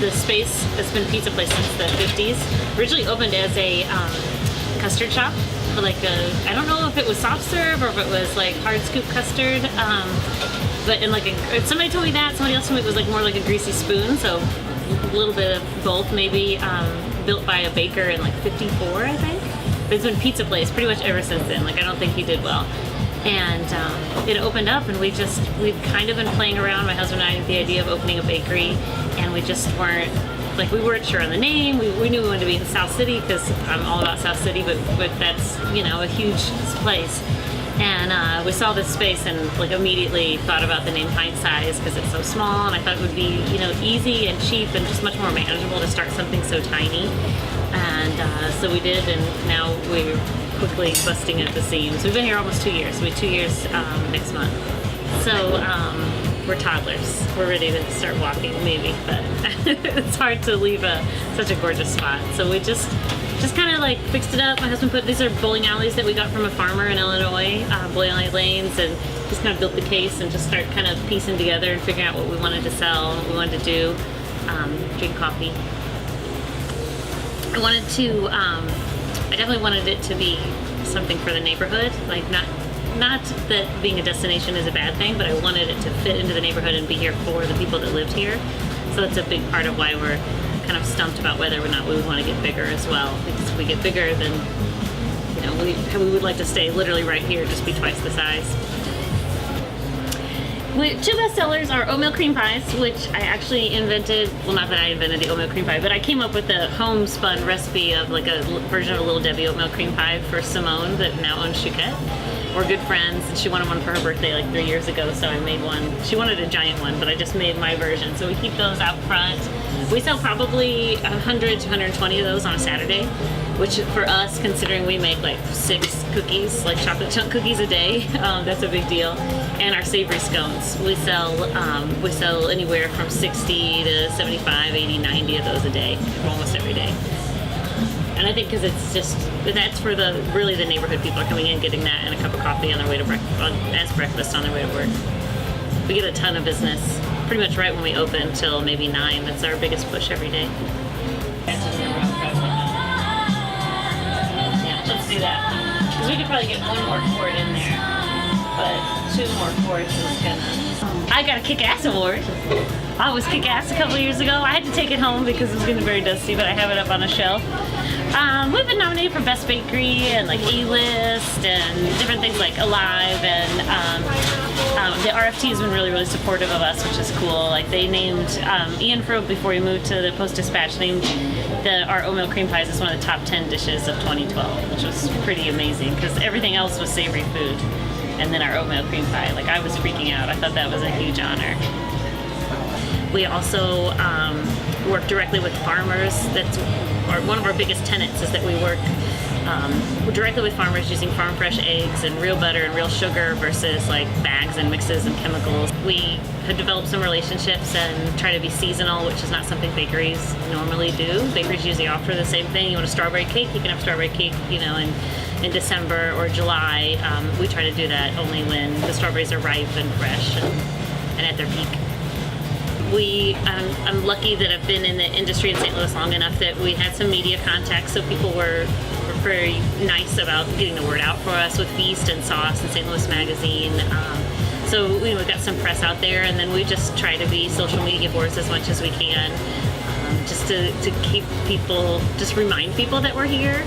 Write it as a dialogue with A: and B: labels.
A: the space has been a pizza place since the 50s. Originally opened as a custard shop, but like I don't know if it was soft serve or if it was like hard scoop custard. But in like somebody told me that, somebody else told me it was like more like a greasy spoon, so a little bit of both maybe. Built by a baker in like 54, I think. But it's been a pizza place pretty much ever since then. Like I don't think he did well. And it opened up, and we've kind of been playing around, my husband and I, with the idea of opening a bakery, and we just weren't sure on the name. We knew we wanted to be in South City because I'm all about South City, but that's, you know, a huge place. And we saw this space and like immediately thought about the name Pint Size because it's so small, and I thought it would be, you know, easy and cheap and just much more manageable to start something so tiny. And so we did, and now we're quickly busting at the seams. We've been here almost 2 years. We have 2 years next month. So we're toddlers. We're ready to start walking maybe, but it's hard to leave such a gorgeous spot. So we just kind of like fixed it up. My husband these are bowling alleys that we got from a farmer in Illinois, bowling alley lanes, and just kind of built the case and just start kind of piecing together and figuring out what we wanted to sell, what we wanted to do, drink coffee. I definitely wanted it to be something for the neighborhood, like not that being a destination is a bad thing, but I wanted it to fit into the neighborhood and be here for the people that lived here. So that's a big part of why we're kind of stumped about whether or not we would want to get bigger as well. Because if we get bigger, then, you know, we would like to stay literally right here, just be twice the size. Two best sellers are oatmeal cream pies, which I actually invented. Well, not that I invented the oatmeal cream pie, but I came up with the homespun recipe of like a version of a Little Debbie oatmeal cream pie for Simone that now owns Chouquette. We're good friends, and she wanted one for her birthday like 3 years ago, so I made one. She wanted a giant one, but I just made my version. So we keep those out front. We sell probably 100 to 120 of those on a Saturday, which for us, considering we make like 6 cookies, like chocolate chunk cookies a day, that's a big deal. And our savory scones. We sell anywhere from 60 to 75, 80, 90 of those a day, almost every day. And I think because it's just, that's for the neighborhood people are coming in, getting that and a cup of coffee on their way to breakfast on their way to work. We get a ton of business pretty much right when we open till maybe 9. That's our biggest push every day. Yeah, let's do that. Because we could probably get one more quart in there, but 2 more quarts is gonna... I got a Kick-Ass award. I was Kick-Ass a couple years ago. I had to take it home because it was getting very dusty, but I have it up on a shelf. We've been nominated for Best Bakery and like A-List and different things like Alive, and the RFT has been really, really supportive of us, which is cool. Like they named Ian Frobe, before he moved to the Post-Dispatch, named our oatmeal cream pies as one of the top 10 dishes of 2012, which was pretty amazing because everything else was savory food, and then our oatmeal cream pie. Like I was freaking out. I thought that was a huge honor. We also work directly with farmers. That's one of our biggest tenets, is that we work directly with farmers using farm fresh eggs and real butter and real sugar versus like bags and mixes and chemicals. We have developed some relationships and try to be seasonal, which is not something bakeries normally do. Bakeries usually offer the same thing. You want a strawberry cake, you can have strawberry cake, you know, in December or July. We try to do that only when the strawberries are ripe and fresh and at their peak. I'm lucky that I've been in the industry in St. Louis long enough that we had some media contacts, so people were very nice about getting the word out for us with Feast and Sauce and St. Louis Magazine. So we got some press out there, and then we just try to be social media boards as much as we can, just to keep people, just remind people that we're here.